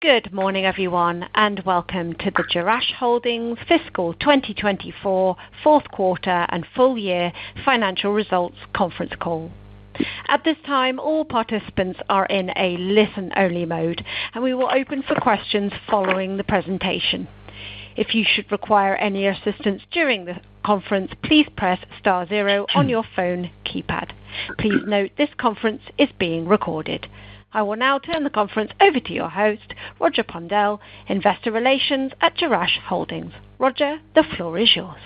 Good morning, everyone, and welcome to the Jerash Holdings Fiscal 2024 Fourth Quarter and Full Year Financial Results Conference Call. At this time, all participants are in a listen-only mode, and we will open for questions following the presentation. If you should require any assistance during the conference, please press star 0 on your phone keypad. Please note this conference is being recorded. I will now turn the conference over to your host, Roger Pondell, Investor Relations at Jerash Holdings. Roger, the floor is yours.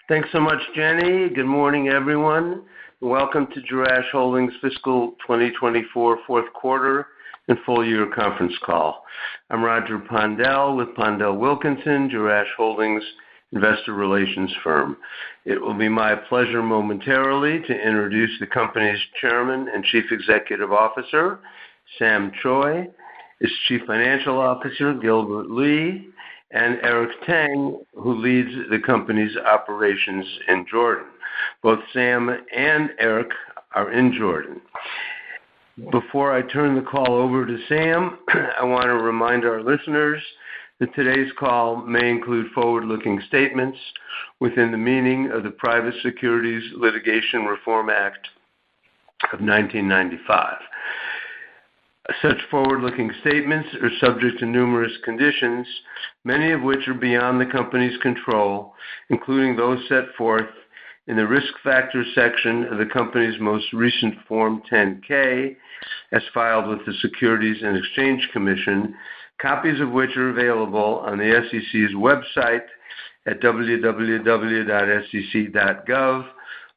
Thanks so much, Jenny. Good morning, everyone. Welcome to Jerash Holdings Fiscal 2024 Fourth Quarter and Full Year Conference Call. I'm Roger Pondell with Pondell Wilkinson, Jerash Holdings Investor Relations firm. It will be my pleasure momentarily to introduce the company's Chairman and Chief Executive Officer, Sam Choi, its Chief Financial Officer, Gilbert Lee, and Eric Tang, who leads the company's operations in Jordan. Both Sam and Eric are in Jordan. Before I turn the call over to Sam, I want to remind our listeners that today's call may include forward-looking statements within the meaning of the Private Securities Litigation Reform Act of 1995. Such forward-looking statements are subject to numerous conditions, many of which are beyond the company's control, including those set forth in the Risk Factors section of the company's most recent Form 10-K, as filed with the Securities and Exchange Commission, copies of which are available on the SEC's website at www.sec.gov,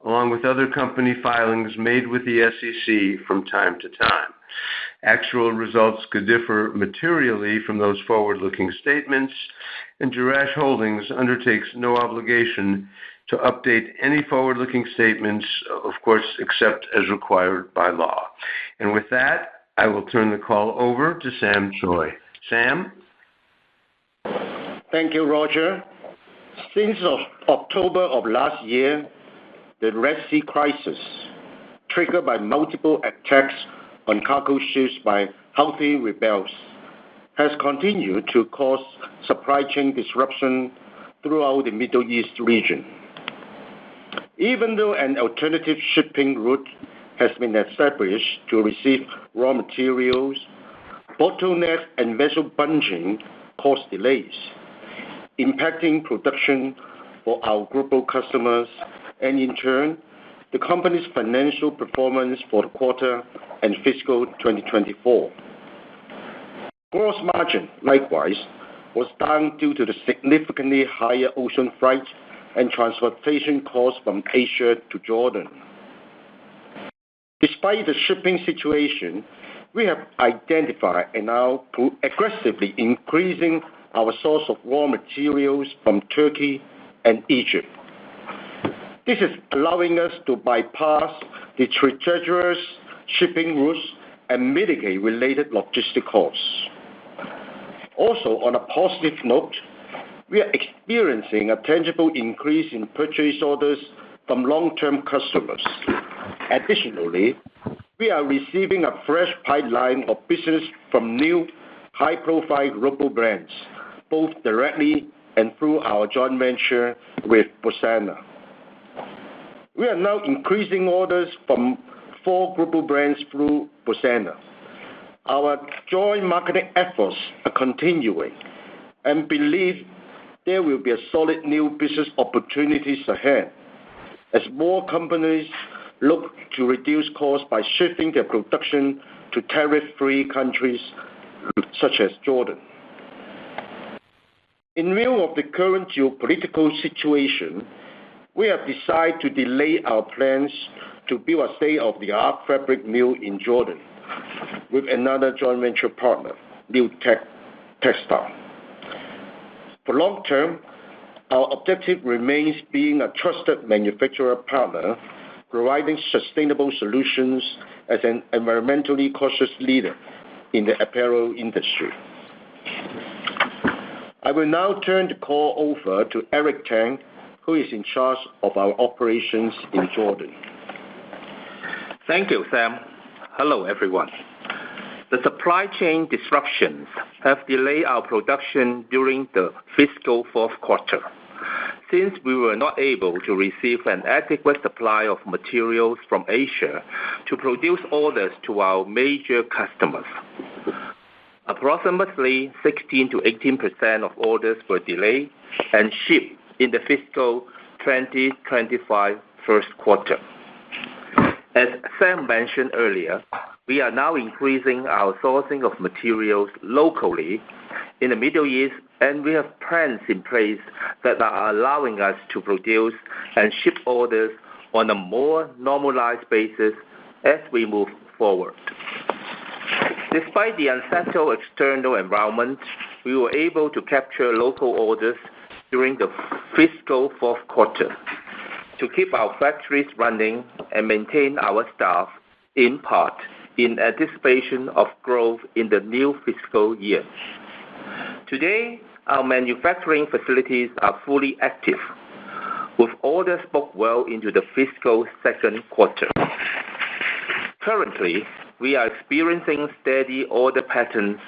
along with other company filings made with the SEC from time to time. Actual results could differ materially from those forward-looking statements, and Jerash Holdings undertakes no obligation to update any forward-looking statements, of course, except as required by law. And with that, I will turn the call over to Sam Choi. Sam? Thank you, Roger. Since October of last year, the Red Sea crisis, triggered by multiple attacks on cargo ships by Houthi rebels, has continued to cause supply chain disruption throughout the Middle East region. Even though an alternative shipping route has been established to receive raw materials, bottlenecks and vessel bunching cause delays, impacting production for our global customers and, in turn, the company's financial performance for the quarter and fiscal 2024. Gross margin, likewise, was down due to the significantly higher ocean freight and transportation costs from Asia to Jordan. Despite the shipping situation, we have identified and are aggressively increasing our source of raw materials from Turkey and Egypt. This is allowing us to bypass the treacherous shipping routes and mitigate related logistic costs. Also, on a positive note, we are experiencing a tangible increase in purchase orders from long-term customers. Additionally, we are receiving a fresh pipeline of business from new high-profile global brands, both directly and through our joint venture with Busana. We are now increasing orders from 4 global brands through Busana. Our joint marketing efforts are continuing and believe there will be a solid new business opportunities ahead as more companies look to reduce costs by shifting their production to tariff-free countries such as Jordan. In view of the current geopolitical situation, we have decided to delay our plans to build a state-of-the-art fabric mill in Jordan with another joint venture partner, New Tech Textile. For long term, our objective remains being a trusted manufacturer partner, providing sustainable solutions as an environmentally cautious leader in the apparel industry. I will now turn the call over to Eric Tang, who is in charge of our operations in Jordan. Thank you, Sam. Hello, everyone. The supply supply chain disruptions have delayed our production during the fiscal fourth quarter, since we were not able to receive an adequate supply of materials from Asia to produce orders to our major customers. Approximately 16 to 18% of orders were delayed and shipped in the fiscal 2025 first quarter. As Sam mentioned earlier, we are now increasing our sourcing of materials locally in the Middle East, and we have plans in place that are allowing us to produce and ship orders on a more normalized basis as we move forward. Despite the unsettled external environment, we were able to capture local orders during the fiscal fourth quarter to keep our factories running and maintain our staff, in part in anticipation of growth in the new fiscal year. Today, our manufacturing facilities are fully active, with orders booked well into the fiscal second quarter. Currently, we are experiencing steady order patterns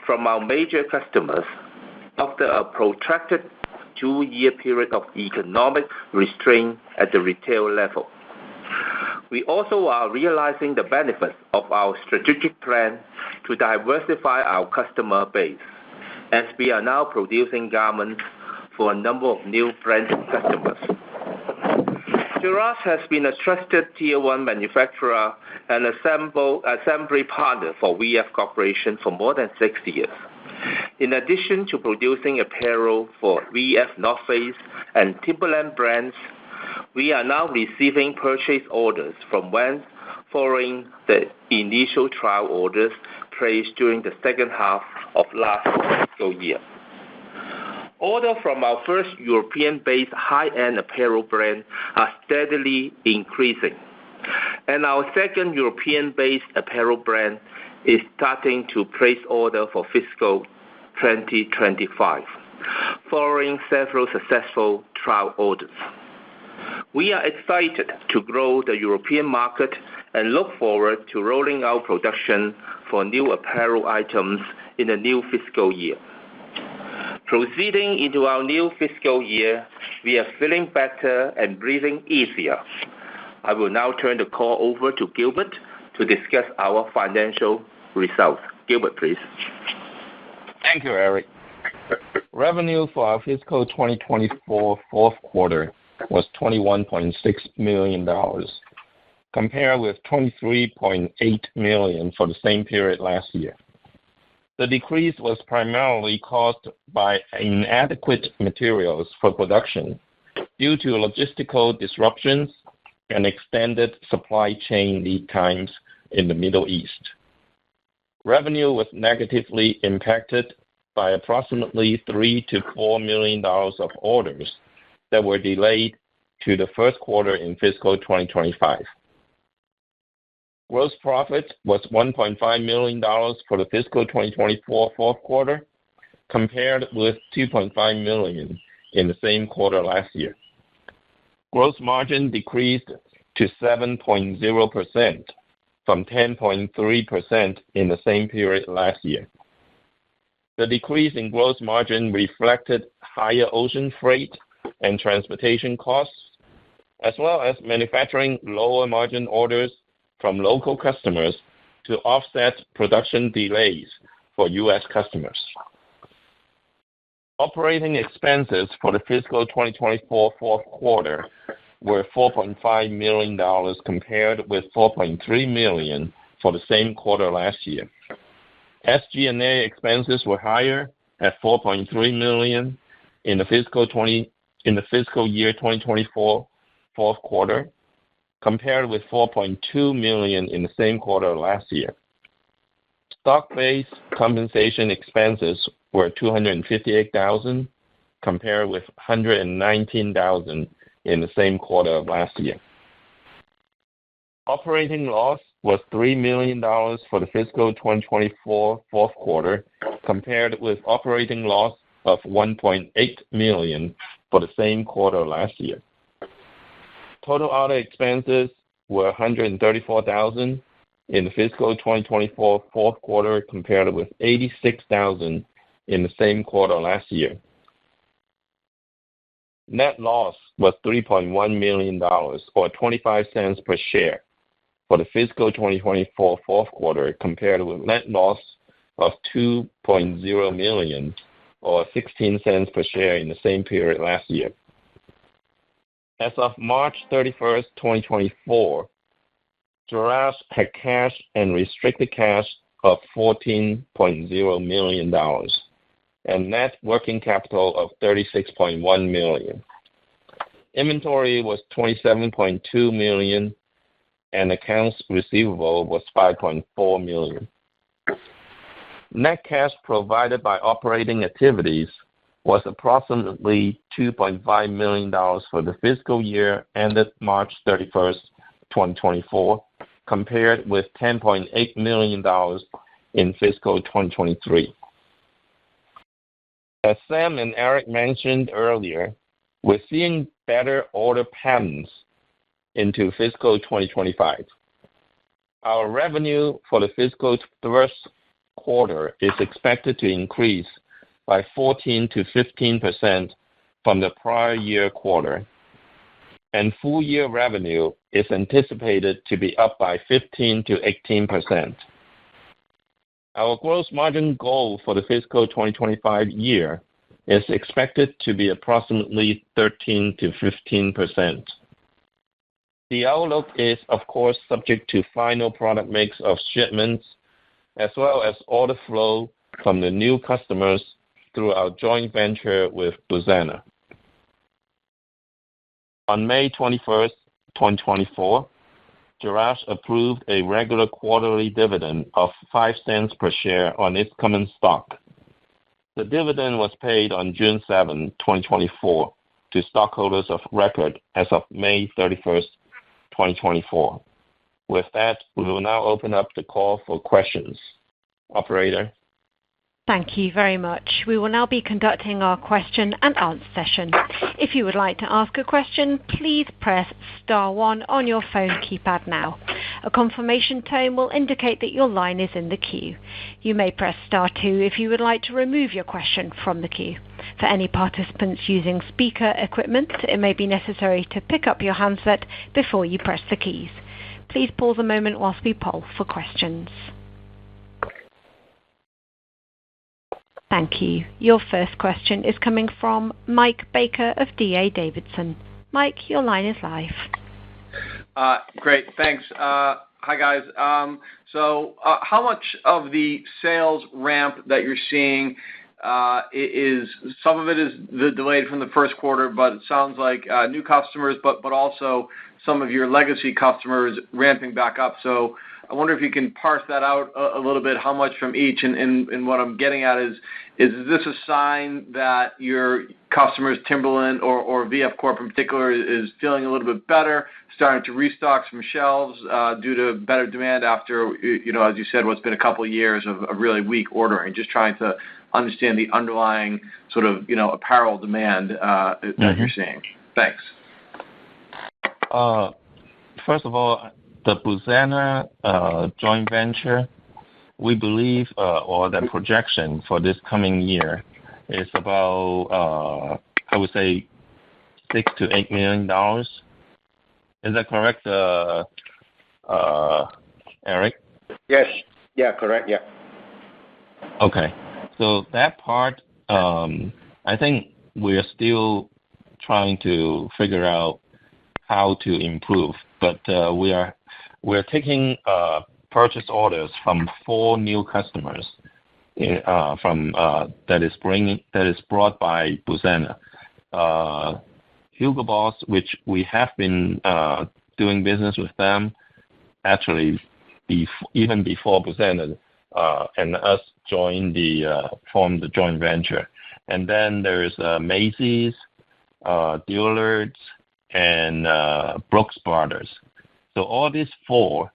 from our major customers after a protracted 2-year period of economic restraint at the retail level. We also are realizing the benefits of our strategic plan to diversify our customer base, as we are now producing garments for a number of new branded customers. Jerash has been a trusted Tier 1 manufacturer and assembly partner for VF Corporation for more than 6 years. In addition to producing apparel for VF North Face and Timberland brands, we are now receiving purchase orders from Vans following the initial trial orders placed during the second half of last fiscal year. Orders from our first European-based high-end apparel brand are steadily increasing, and our second European-based apparel brand is starting to place orders for fiscal 2025, following several successful trial orders. We are excited to grow the European market and look forward to rolling out production for new apparel items in the new fiscal year. Proceeding into our new fiscal year, we are feeling better and breathing easier. I will now turn the call over to Gilbert to discuss our financial results. Gilbert, please. Thank you, Eric. Revenue for our fiscal 2024 fourth quarter was $21.6 million, compared with $23.8 million for the same period last year. The decrease was primarily caused by inadequate materials for production due to logistical disruptions and extended supply chain lead times in the Middle East. Revenue was negatively impacted by approximately $3 to $4 million of orders that were delayed to the first quarter in fiscal 2025. Gross profit was $1.5 million for the fiscal 2024 fourth quarter, compared with $2.5 million in the same quarter last year. Gross margin decreased to 7.0% from 10.3% in the same period last year. The decrease in gross margin reflected higher ocean freight and transportation costs, as well as manufacturing lower margin orders from local customers to offset production delays for U.S. customers. Operating expenses for the fiscal 2024 fourth quarter were $4.5 million compared with $4.3 million for the same quarter last year. SG&A expenses were higher at $4.3 million in the fiscal year 2024 fourth quarter, compared with $4.2 million in the same quarter last year. Stock-based compensation expenses were $258,000, compared with $119,000 in the same quarter of last year. Operating loss was $3 million for the fiscal 2024 fourth quarter, compared with operating loss of $1.8 million for the same quarter last year. Total other expenses were $134,000, in the fiscal 2024 fourth quarter compared with $86,000 in the same quarter last year. Net loss was $3.1 million, or 25 cents per share, for the fiscal 2024 fourth quarter compared with net loss of $2.0 million, or 16 cents per share in the same period last year. As of March 31st, 2024, Jerash had cash and restricted cash of $14.0 million and net working capital of $36.1 million. Inventory was $27.2 million, and accounts receivable was $5.4 million. Net cash provided by operating activities was approximately $2.5 million for the fiscal year ended March 31st, 2024, compared with $10.8 million in fiscal 2023. As Sam and Eric mentioned earlier, we're seeing better order patterns into fiscal 2025. Our revenue for the fiscal first quarter is expected to increase by 14 to 15% from the prior year quarter, and full year revenue is anticipated to be up by 15 to 18%. Our gross margin goal for the fiscal 2025 year is expected to be approximately 13 to 15%. The outlook is, of course, subject to final product mix of shipments, as well as order flow from the new customers through our joint venture with Busana. On May 21st, 2024, Jerash approved a regular quarterly dividend of 5 cents per share on its common stock. The dividend was paid on June 7, 2024, to stockholders of record as of May 31st, 2024. With that, we will now open up the call for questions. Operator? Thank you very much. We will now be conducting our question and answer session. If you would like to ask a question, please press star 1 on your phone keypad now. A confirmation tone will indicate that your line is in the queue. You may press star 2 if you would like to remove your question from the queue. For any participants using speaker equipment, it may be necessary to pick up your handset before you press the keys. Please pause a moment whilst we poll for questions. Thank you. Your first question is coming from Mike Baker of D.A. Davidson. Mike, your line is live. Great, thanks. Hi, guys. So how much of the sales ramp that you're seeing is, some of it is the delayed from the first quarter, but it sounds like new customers, but also some of your legacy customers ramping back up. So I wonder if you can parse that out a little bit, how much from each, and what I'm getting at is this a sign that your customers, Timberland or VF Corp in particular, is feeling a little bit better, starting to restock some shelves due to better demand after, as you said, what's been a couple of years of really weak ordering? Just trying to understand the underlying sort of, apparel demand that you're seeing. Thanks. First of all, the Busana joint venture, we believe, or the projection for this coming year is about, I would say, $6 to $8 million. Is that correct, Eric? Yes. Yeah, correct. Yeah. Okay. So that part, I think we are still trying to figure out how to improve, but we're taking purchase orders from 4 new customers that is brought by Busana. Hugo Boss, which we have been doing business with them actually even before Busana and us formed the joint venture. And then there's Macy's, Dillard's, and Brooks Brothers. So all these 4,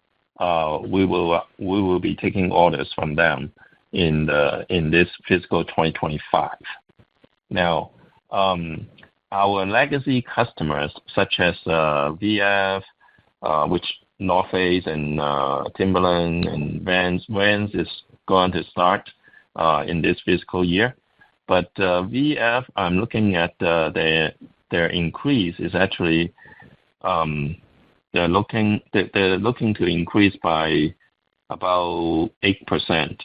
we will be taking orders from them in this fiscal 2025. Now, our legacy customers, such as VF, which North Face and Timberland and Vans. Vans is going to start in this fiscal year. But VF, I'm looking at their increase is actually they're looking to increase by about 8%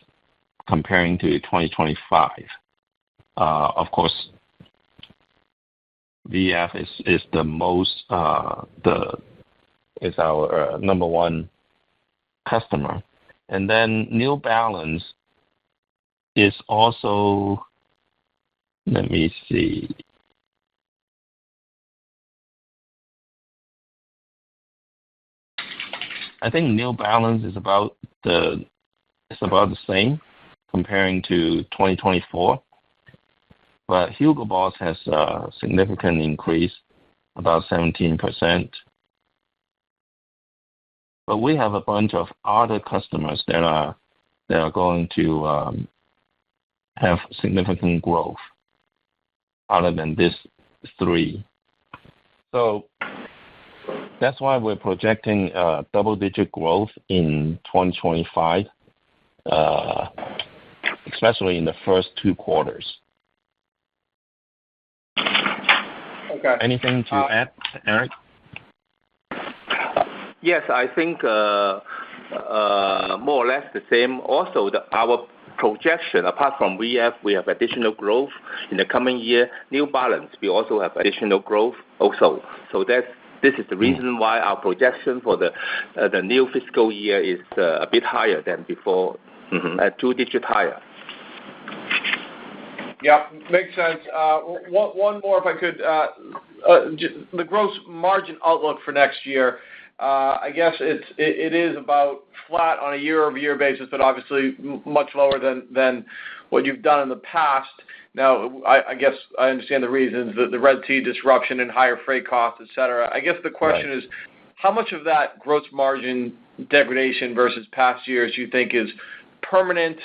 comparing to 2025. Of course, VF is the most is our number one customer, and then New Balance is also. Let me see. I think New Balance is about the same comparing to 2024, but Hugo Boss has a significant increase, about 17%. But we have a bunch of other customers that are going to have significant growth other than these three. So that's why we're projecting double-digit growth in 2025, especially in the first 2 quarters. Okay. Anything to add, Eric? Yes, I think more or less the same. Also, our projection, apart from VF, we have additional growth in the coming year. New Balance, we also have additional growth also. So this is the reason why our projection for the new fiscal year is a bit higher than before, a 2-digit higher. Yeah, makes sense. One more, if I could. The gross margin outlook for next year. I guess it is about flat on a year-over-year basis, but obviously much lower than what you've done in the past. Now, I guess I understand the reasons, the Red Sea disruption and higher freight costs, et cetera. I guess the question is, how much of that gross margin degradation versus past years do you think is permanent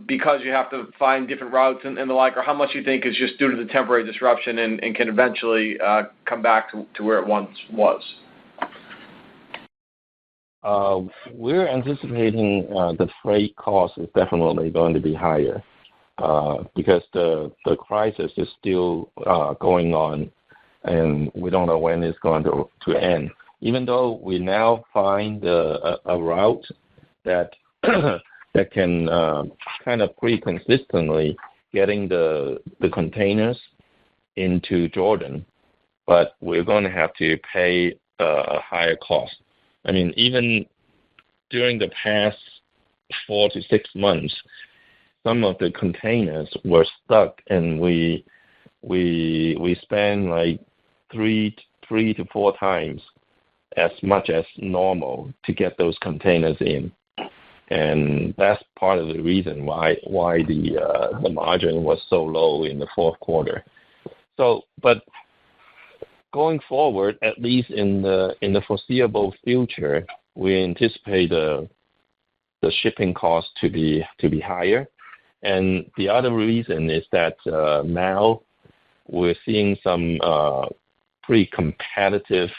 because you have to find different routes and the like, or how much you think is just due to the temporary disruption and can eventually come back to where it once was? We're anticipating the freight cost is definitely going to be higher because the crisis is still going on, and we don't know when it's going to end. Even though we now find a route that that can kind of pretty consistently getting the containers into Jordan, but we're going to have to pay a higher cost. I mean, even during the past 4 to 6 months, some of the containers were stuck, and we spend like 3 to 4 times as much as normal to get those containers in, and that's part of the reason why the margin was so low in the fourth quarter. So, but going forward, at least in the foreseeable future, we anticipate the shipping cost to be higher. And the other reason is that now we're seeing some pretty competitive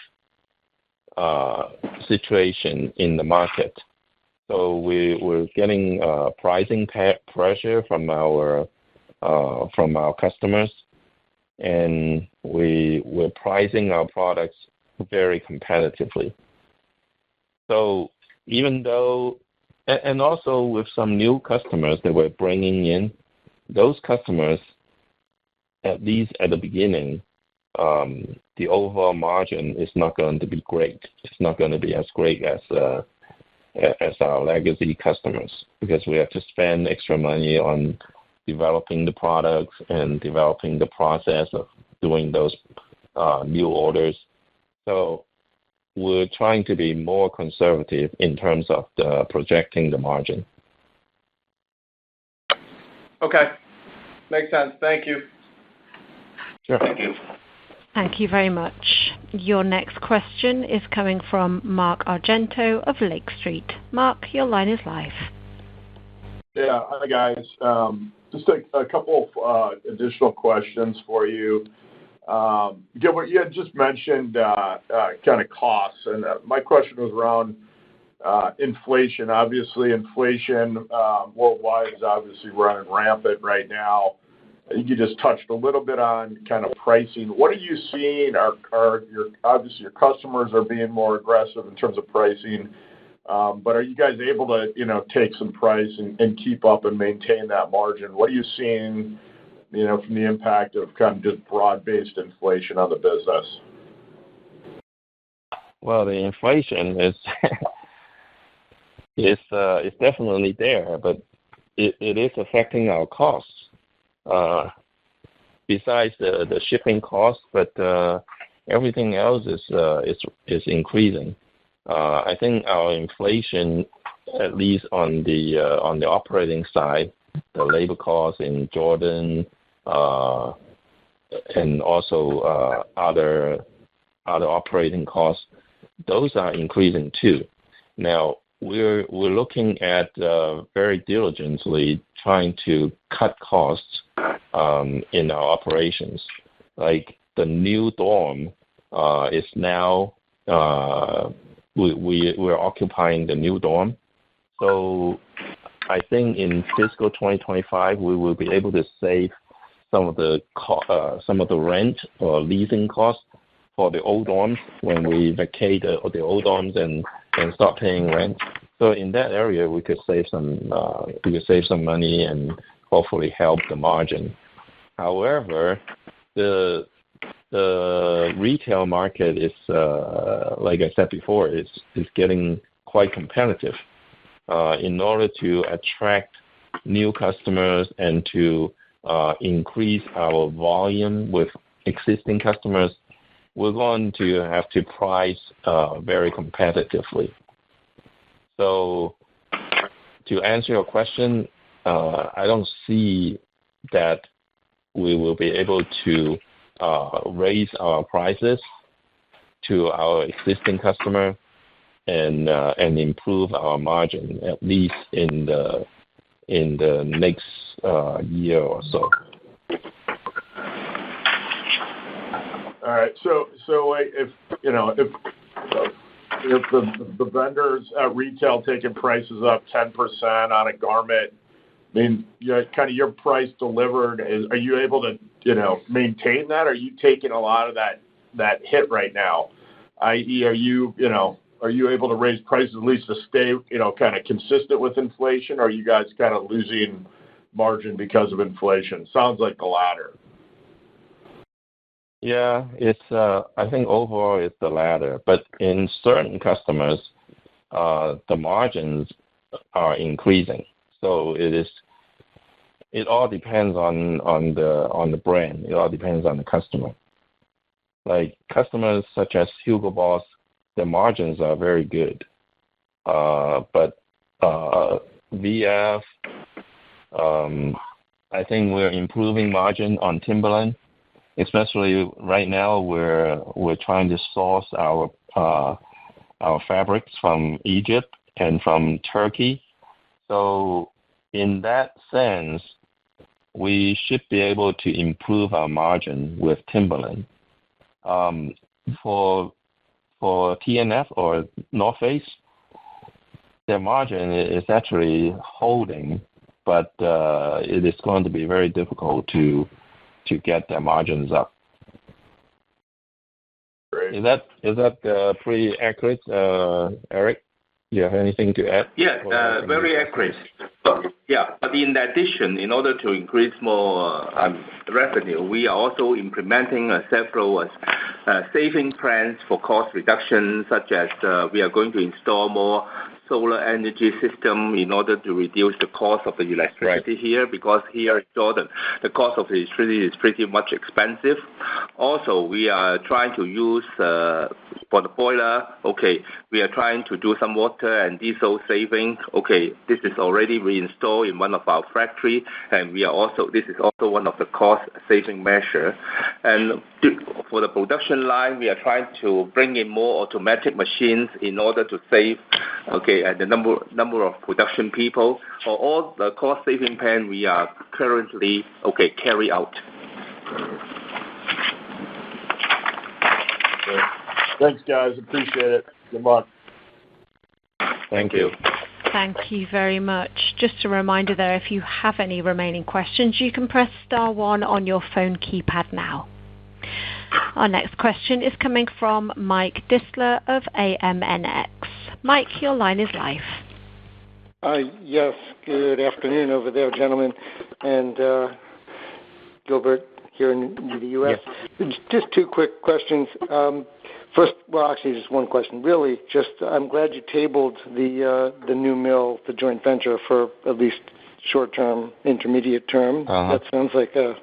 situation in the market. So we're getting pricing pressure from our customers, and we're pricing our products very competitively. So even though, and also with some new customers that we're bringing in, those customers, at least at the beginning, the overall margin is not going to be great. It's not going to be as great as our legacy customers, because we have to spend extra money on developing the products and developing the process of doing those new orders. So we're trying to be more conservative in terms of projecting the margin. Okay. Makes sense. Thank you. Sure. Thank you. Thank you very much. Your next question is coming from Mark Argento of Lake Street. Mark, your line is live. Yeah. Hi, guys. Just a couple of additional questions for you. Gilbert, you had just mentioned kind of costs, and my question was around inflation. Obviously, inflation worldwide is obviously running rampant right now. I think you just touched a little bit on kind of pricing. What are you seeing? Obviously, your customers are being more aggressive in terms of pricing, but are you guys able to, take some price and keep up and maintain that margin? What are you seeing, from the impact of kind of just broad-based inflation on the business? Well, the inflation is it's definitely there, but it is affecting our costs. Besides the shipping costs, but everything else is increasing. I think our inflation, at least on the operating side, the labor costs in Jordan, and also other operating costs, those are increasing too. Now we're looking at very diligently trying to cut costs in our operations. Like the new dorm is now we're occupying the new dorm, so I think in fiscal 2025 we will be able to save some of the rent or leasing costs for the old dorms when we vacate the old dorms and start paying rent. So in that area, we could save some money and hopefully help the margin. However, the retail market is, like I said before, is getting quite competitive. In order to attract new customers and to increase our volume with existing customers, we're going to have to price very competitively. So to answer your question, I don't see that we will be able to raise our prices to our existing customer and improve our margin, at least in the next year or so. All right. So if the vendors at retail taking prices up 10% on a garment, I mean, kind of your price delivered, are you able to, maintain that? Or are you taking a lot of that hit right now? I.e., are you able to raise prices at least to stay, kind of consistent with inflation? Or are you guys kind of losing margin because of inflation? Sounds like the latter. Yeah, it's. I think overall it's the latter, but in certain customers, the margins are increasing. So it all depends on the brand. It all depends on the customer. Like customers such as Hugo Boss, the margins are very good. But VF, I think we're improving margin on Timberland. Especially right now, we're trying to source our fabrics from Egypt and from Turkey. So in that sense, we should be able to improve our margin with Timberland. For TNF or North Face, their margin is actually holding, but it is going to be very difficult to get their margins up. Great. Is that pretty accurate, Eric? Do you have anything to add? Yeah, very accurate. But in addition, in order to increase more revenue, we are also implementing several saving plans for cost reduction, such as we are going to install more solar energy system in order to reduce the cost of the electricity here, because here in Jordan, the cost of electricity is pretty much expensive. Also, we are trying to use, for the boiler, we are trying to do some water and diesel saving. This is already reinstalled in one of our factory, and this is also one of the cost saving measure. And for the production line, we are trying to bring in more automatic machines in order to save, and the number of production people. For all the cost saving plan, we are currently carry out. Thanks, guys. Appreciate it. Good luck. Thank you. Thank you very much. Just a reminder there, if you have any remaining questions, you can press star 1 on your phone keypad now. Our next question is coming from Mike Disler of AMNX. Mike, your line is live. Yes, good afternoon over there, gentlemen, and Gilbert here in the U.S. Yes. Just two quick questions. First, well, actually, just one question. Really, just I'm glad you tabled the new mill, the joint venture, for at least short-term, intermediate term. That sounds like a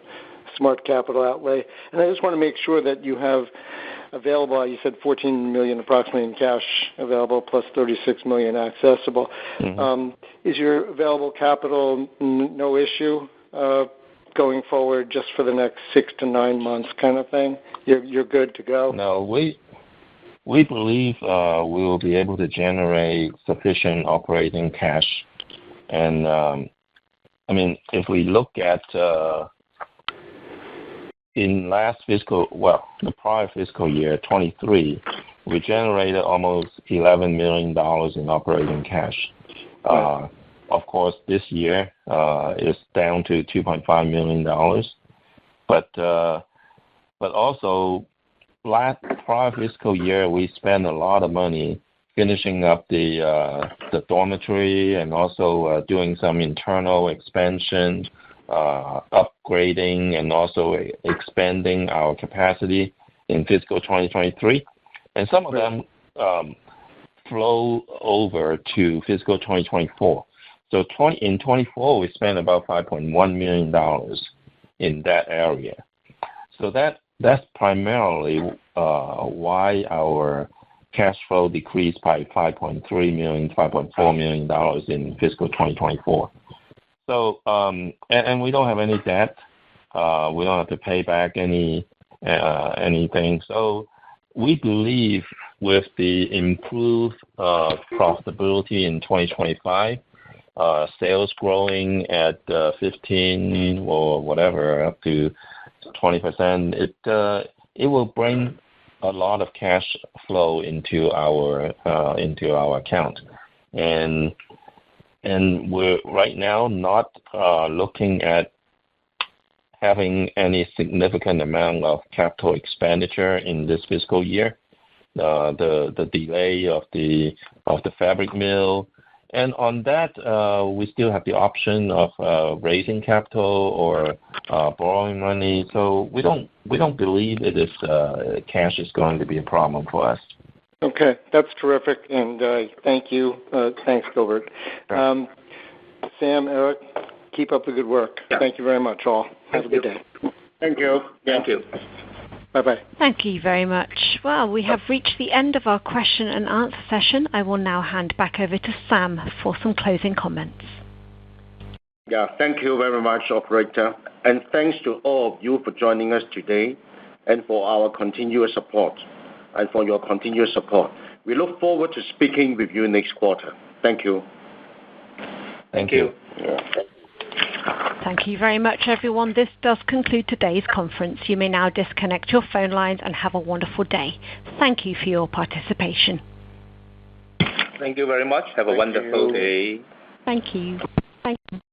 smart capital outlay. And I just want to make sure that you have available, you said $14 million approximately in cash available, plus $36 million accessible. Is your available capital no issue going forward just for the next 6 to 9 months kind of thing? You're good to go? No, we believe we will be able to generate sufficient operating cash. And, I mean, if we look at in the prior fiscal year, 23, we generated almost $11 million in operating cash. Of course, this year is down to $2.5 million. But also, prior fiscal year, we spent a lot of money finishing up the dormitory and also doing some internal expansion, upgrading, and also expanding our capacity in fiscal 2023. And some of them flow over to fiscal 2024. So in 24, we spent about $5.1 million in that area. So that's primarily why our cash flow decreased by $5.3 million, $5.4 million in fiscal 2024. So, and we don't have any debt. We don't have to pay back anything. So we believe with the improved profitability in 2025, sales growing at 15 or whatever, up to 20%, it will bring a lot of cash flow into our account. And we're right now not looking at having any significant amount of capital expenditure in this fiscal year. The delay of the fabric mill, and on that we still have the option of raising capital or borrowing money. So we don't believe it is cash is going to be a problem for us. Okay, that's terrific, and thank you. Thanks, Gilbert. Sam, Eric, keep up the good work. Yeah. Thank you very much, all. Have a good day. Thank you. Thank you. Bye-bye. Thank you very much. Well, we have reached the end of our question and answer session. I will now hand back over to Sam for some closing comments. Yeah, thank you very much, operator. And thanks to all of you for joining us today and for our continuous support. And for your continuous support. We look forward to speaking with you next quarter. Thank you. Thank you. Thank you very much, everyone. This does conclude today's conference. You may now disconnect your phone lines and have a wonderful day. Thank you for your participation. Thank you very much. Have a wonderful day. Thank you.